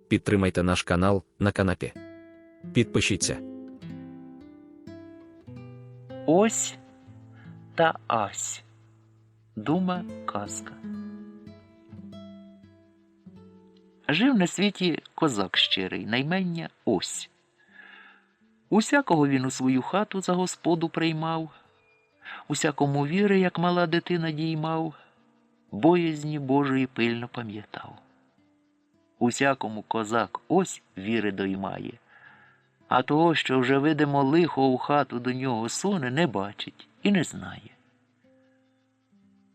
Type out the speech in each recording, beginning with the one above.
Підтримайте наш канал на канапі. Підпишіться. Ось та ась. Дума казка. Жив на світі козак щирий, наймення Ось. Усякого він у свою хату за господу приймав, усякому віри, як мала дитина, діймав, боязні Божої пильно пам'ятав. Усякому козак Ось віри доймає, а того, що вже видимо лихо у хату до нього суне, не бачить і не знає.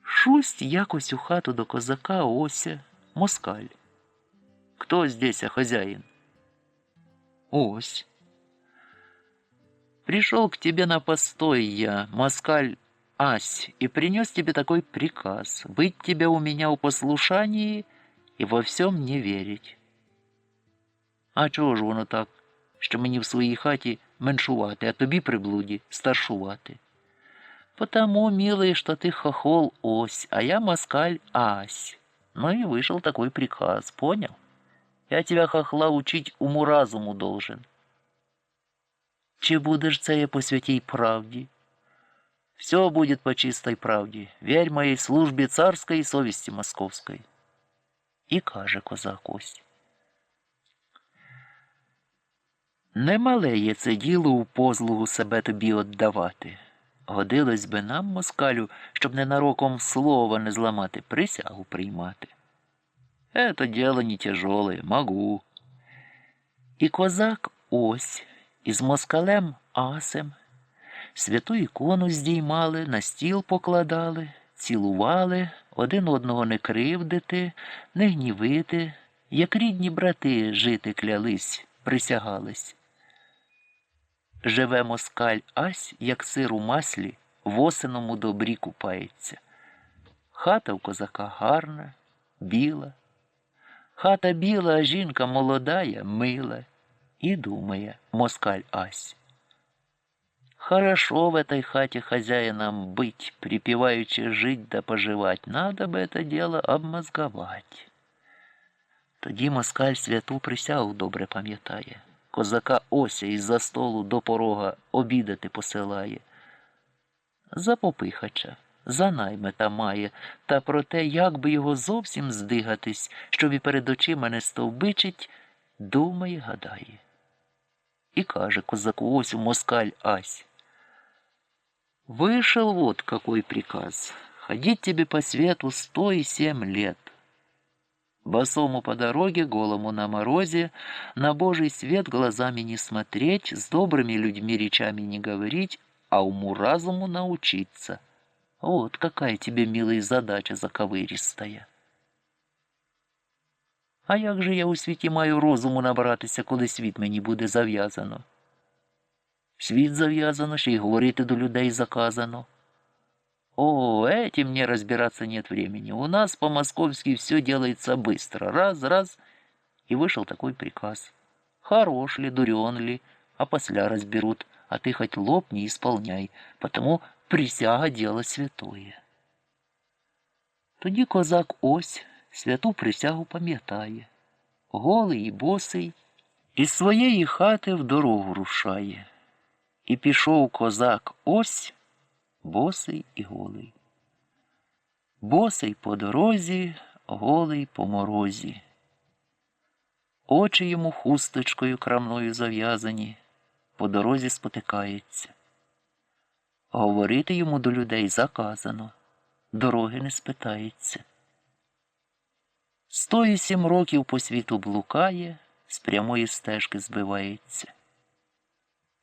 Шусть якось у хату до козака Ося москаль. Кто здесь хозяин? Ось. Пришел к тебе на постой я, москаль Ась, и принес тебе такой приказ: быть тебе у меня в послушании и во всем не верить. А чого ж воно так, що мені в своїй хаті меншувати, а тобі, приблуді, старшувати? Потому, милый, что ты хохол Ось, а я москаль Ась. Ну и вышел такой приказ, понял? Я тебя, хохла, учить уму-разуму должен. Чи будешь це по святій правді? Все будет по чистой правде. Верь моей службе царской и совести московской. І каже козак Ось: немале є це діло у послугу себе тобі отдавати. Годилось би нам, москалю, щоб ненароком слова не зламати, присягу приймати. Это дело не тяжелое, могу. І козак Ось із москалем Асем святу ікону здіймали, на стіл покладали, цілували, один одного не кривдити, не гнівити, як рідні брати жити клялись, присягались. Живе москаль Ась, як сир у маслі, в осеному добрі купається. Хата в козака гарна, біла. Хата біла, а жінка молодая, мила. І думає москаль Ась: хорошо в этой хате хозяином быть, припеваючи жить да поживать, надо бы это дело обмозговать. Тоді москаль святу присягу добре пам'ятає. Козака Ося із-за столу до порога обідати посилає. За попихача, за наймита має, та про те, як би його зовсім здигатись, щоб і перед очима не стовбичить, думає, гадає. І каже козаку Осю москаль Ась: вышел вот какой приказ. Ходить тебе по свету 107 лет. Босому по дороге, голому на морозе, на Божий свет глазами не смотреть, с добрыми людьми речами не говорить, а уму-разуму научиться. Вот какая тебе, милый, задача заковыристая. А як же я у світі маю розуму набратися, коли світ мені буде зав'язано? Світ зав'язано, ще й говорити до людей заказано. О, этим мне разбираться нет времени. У нас по-московски все делается быстро. Раз, раз, и вышел такой приказ. Хорош ли, дурен ли, а после разберут, а ты хоть лоб не исполняй, потому присяга дело святое. Тоді козак Ось святу присягу пам'ятає. Голий і босий із своєї хати в дорогу рушає. І пішов козак Ось босий і голий. Босий по дорозі, голий по морозі. Очі йому хусточкою крамною зав'язані, по дорозі спотикається. Говорити йому до людей заказано, дороги не спитається. 107 років по світу блукає, з прямої стежки збивається.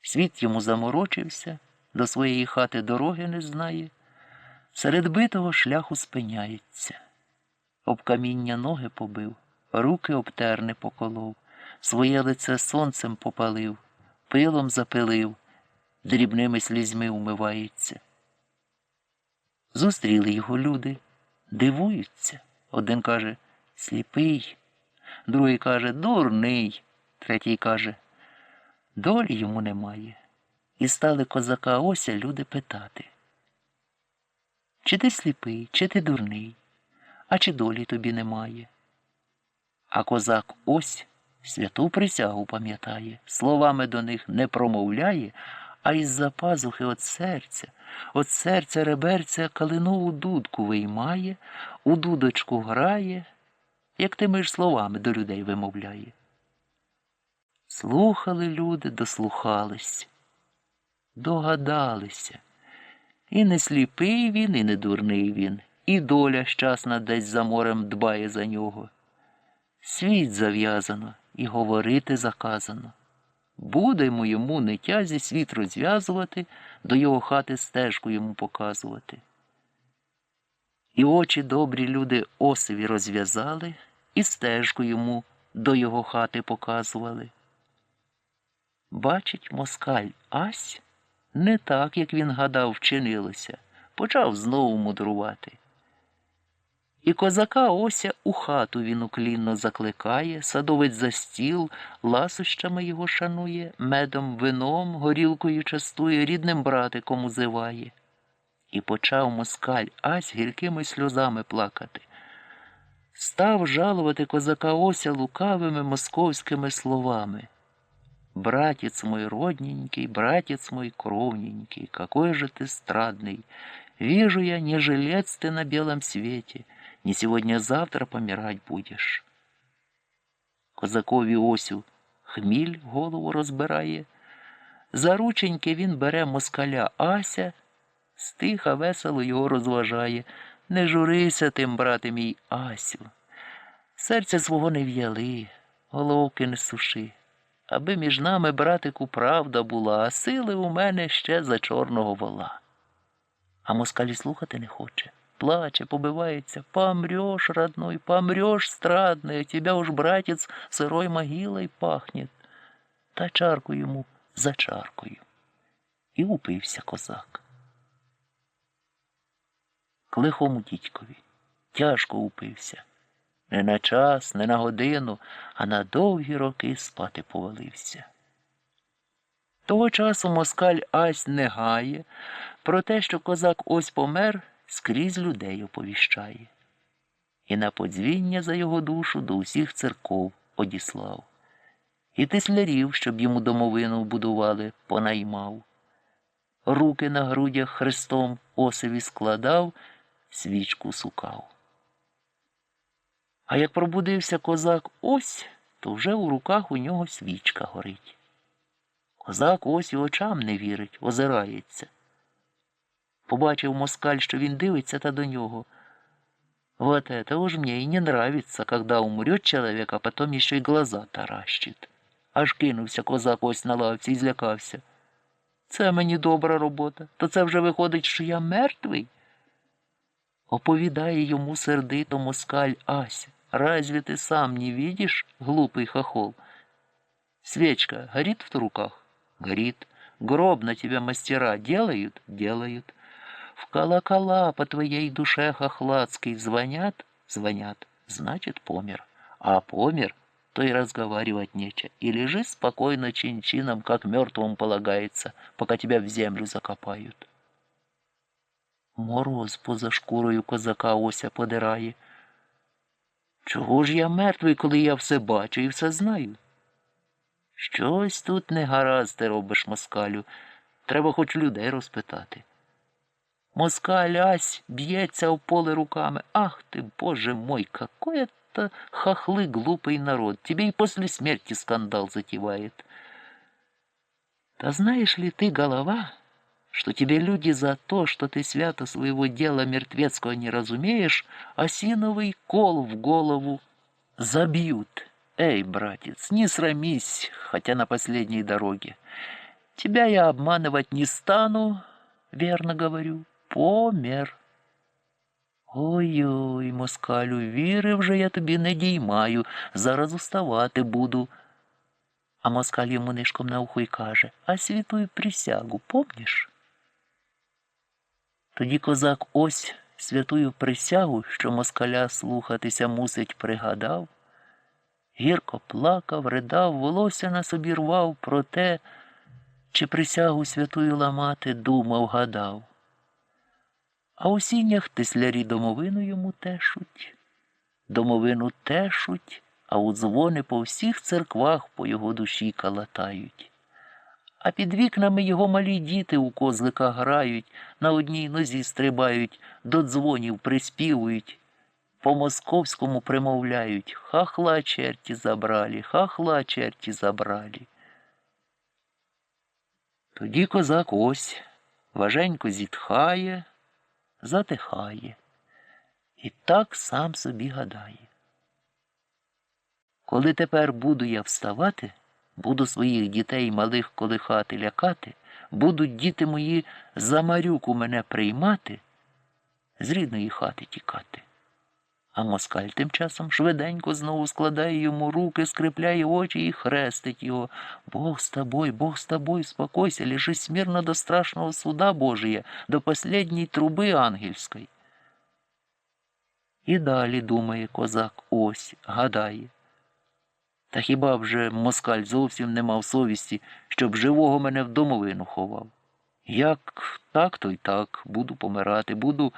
Світ йому заморочився, до своєї хати дороги не знає, серед битого шляху спиняється. Об каміння ноги побив, руки обтер не поколов, своє лице сонцем попалив, пилом запилив, дрібними слізьми умивається. Зустріли його люди, дивуються. Один каже: сліпий, другий каже: дурний, третій каже: долі йому немає. І стали козака Ося люди питати: чи ти сліпий, чи ти дурний, а чи долі тобі немає? А козак Ось Святу присягу пам'ятає, словами до них не промовляє, а із-за пазухи от серця реберця калинову дудку виймає, у дудочку грає, як тими ж словами до людей вимовляє. Слухали люди, дослухались, догадалися. І не сліпий він, і не дурний він, і доля щасна десь за морем дбає за нього. Світ зав'язано, і говорити заказано. Будемо йому нетязі світ розв'язувати, до його хати стежку йому показувати. І очі добрі люди осиві розв'язали, і стежку йому до його хати показували. Бачить москаль Ась, не так, як він гадав, вчинилося, почав знову мудрувати. І козака Ося у хату він уклінно закликає, садовець за стіл, ласощами його шанує, медом, вином, горілкою частує, рідним братиком узиває. І почав москаль Ась гіркими сльозами плакати. Став жалувати козака Ося лукавими московськими словами. «Братец мой родненький, братец мой кровненький, какой же ты страдный! Вижу я, не жилец ты на белом свете, не сегодня-завтра помирать будешь». Козакові Осю хміль голову розбирає. За рученьки він бере москаля Ася, стиха весело його розважає. «Не журися тим, брате мій Асю, серця свого не в'яли, головки не суши. Аби між нами, братику, правда була, а сили у мене ще за чорного вола». А москаль слухати не хоче. Плаче, побивається. «Помрешь, родной, помрешь, страдный, тебя уж, братец, сырой могилой пахнет». Та чарку йому за чаркою. І упився козак. К лихому дідькові. Тяжко упився. Не на час, не на годину, а на довгі роки спати повалився. Того часу москаль Ась не гає, про те, що козак ось помер, скрізь людей оповіщає. І на подзвіння за його душу до усіх церков одіслав. І тислярів, щоб йому домовину будували, понаймав. Руки на грудях хрестом Осеві складав, свічку сукав. А як пробудився козак Ось, то вже у руках у нього свічка горить. Козак ось і очам не вірить, озирається. Побачив москаль, що він дивиться, та до нього: «Вот это уж мне и не нравится, когда умрет человек, а потом еще и глаза таращит». Аж кинувся козак ось на лавці і злякався. «Це мені добра робота, то це вже виходить, що я мертвий?» Оповідає йому сердито москаль Ася: «Разве ты сам не видишь, глупый хохол? Свечка горит в руках? Горит. Гроб на тебя мастера делают? Делают. В колокола по твоей душе хохладской звонят? Звонят. Значит, помер. А помер, то и разговаривать нечего. И лежи спокойно чин-чином, как мертвому полагается, пока тебя в землю закопают». Мороз поза шкурою козака Ося подирає. «Чого ж я мертвий, коли я все бачу і все знаю?» «Щось тут не гаразд ти робиш, москалю. Треба хоч людей розпитати». Москаль Ась б'ється в поле руками. «Ах ты, боже мой, какой это хохлый глупый народ! Тебе и после смерти скандал затевает». «Да знаешь ли ты, голова, что тебе люди за то, что ты свято своего дела мертвецкого не разумеешь, осиновый кол в голову забьют? Эй, братец, не срамись, хотя на последней дороге. Тебя я обманывать не стану, верно говорю, помер». «Ой-ой, москалю, віри вже я тобі не діймаю, зараз уставати буду». А москаль йому нишком на ухо й каже: «А святую присягу помніш?» Тоді козак ось святую присягу, що москаля слухатися мусить, пригадав, гірко плакав, ридав, волосся на собі рвав, про те, чи присягу святую ламати, думав, гадав. А у сінях тислярі домовину йому тешуть, домовину тешуть, а у дзвони по всіх церквах по його душі калатають. А під вікнами його малі діти у козлика грають, на одній нозі стрибають, до дзвонів приспівують, по московському примовляють: «Хахла черті забрали, хахла черті забрали». Тоді козак ось важенько зітхає, затихає і так сам собі гадає: коли тепер буду я вставати, буду своїх дітей малих колихати, лякати, будуть діти мої за Марюку мене приймати, з рідної хати тікати. А москаль тим часом швиденько знову складає йому руки, скріпляє очі і хрестить його: Бог с тобой, спокойся, лежи смирно до страшного суда Божия, до последней труби ангельської. І далі думає козак ось, гадає: та хіба вже москаль зовсім не мав совісті, щоб живого мене в домовину ховав? Як так, то й так, буду помирати, буду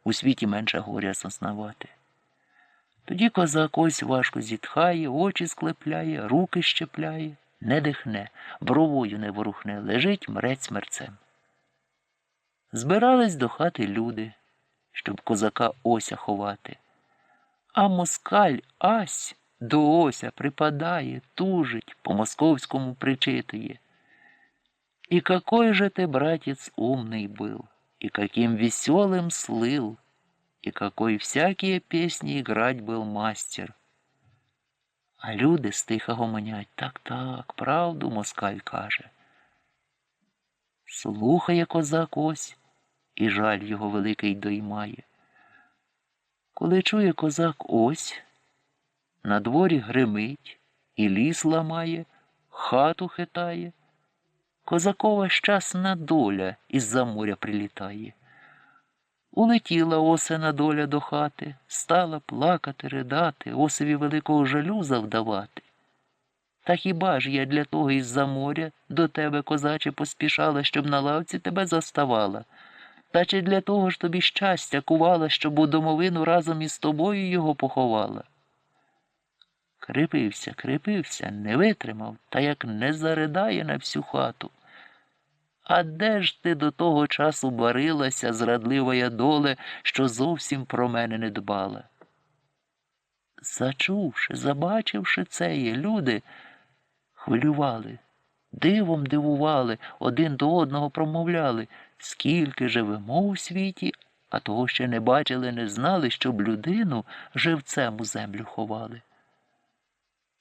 у світі менше горя зазнавати. Тоді козак ось важко зітхає, очі склепляє, руки щепляє, не дихне, бровою не ворухне, лежить мрець мерцем. Збирались до хати люди, щоб козака Ося ховати. А москаль Ась до Ося припадає, тужить, по-московському причитує: «И какой же ты, братец, умный был, и каким веселым слыл, и какой всякие песни играть был мастер». А люди стиха гомонять: «Так, правду москаль каже». Слухає козак ось, і жаль його великий доймає. Коли чує козак ось, на дворі гримить, і ліс ламає, хату хитає, козакова щасна доля із-за моря прилітає. Улетіла Осина доля до хати, стала плакати, ридати, Осеві великого жалю завдавати. Та хіба ж я для того із-за моря до тебе, козаче, поспішала, щоб на лавці тебе заставала? Та чи для того ж тобі щастя кувала, щоб у домовину разом із тобою його поховала? Кріпився, не витримав, та як не заридає на всю хату. А де ж ти до того часу барилася, зрадливая доле, що зовсім про мене не дбала? Зачувши, забачивши цеє, люди хвилювали, дивом дивували, один до одного промовляли: скільки живемо у світі, а того ще не бачили, не знали, щоб людину живцем у землю ховали.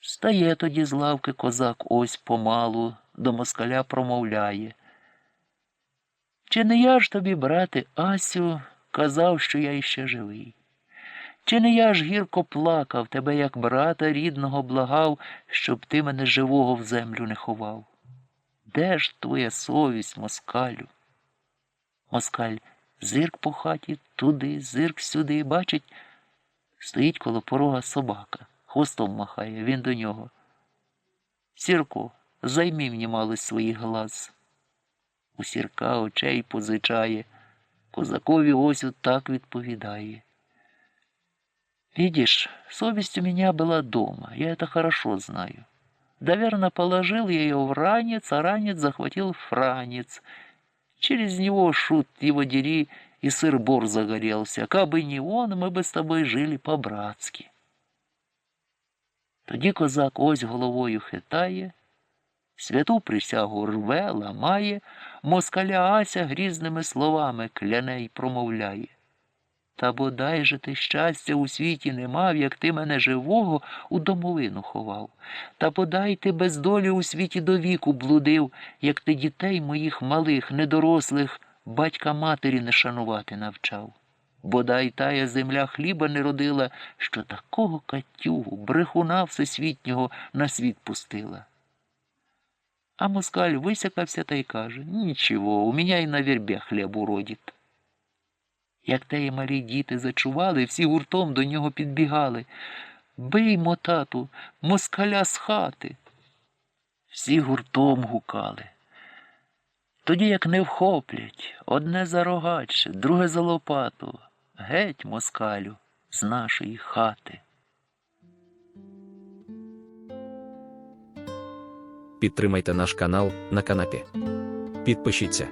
Стає тоді з лавки козак ось помалу, до москаля промовляє: чи не я ж тобі, брате Асю, казав, що я іще живий? Чи не я ж гірко плакав, тебе як брата рідного благав, щоб ти мене живого в землю не ховав? Де ж твоя совість, москалю? Москаль зирк по хаті, туди, зирк сюди, бачить, стоїть коло порога собака, хвостом махає, він до нього: Сірко, займи мені малость своїх глаз. У Сірка очей позичає, козакові Осю так відповідає: видишь, совесть у меня была дома, я это хорошо знаю. Доверно положил я ее в ранец, а ранец захватил франец. Через него, шут его дери, и сыр-бор загорелся. Кабы не он, мы бы с тобой жили по-братски. Тоді козак ось головою хитає, святу присягу рве, ламає, москаля Ася грізними словами кляне й промовляє: та бодай же ти щастя у світі не мав, як ти мене живого у домовину ховав. Та бодай ти без долі у світі до віку блудив, як ти дітей моїх малих, недорослих, батька матері не шанувати навчав. Бодай тая земля хліба не родила, що такого катюгу, брехуна всесвітнього на світ пустила. А москаль висякався та й каже: нічого, у мене і на вербі хліб уродить. Як теї малі діти зачували, всі гуртом до нього підбігали: биймо, тату, москаля з хати. Всі гуртом гукали. Тоді як не вхоплять, одне за рогач, друге за лопату: геть, москалю, з нашої хати. Підтримайте наш канал на канапі. Підпишіться.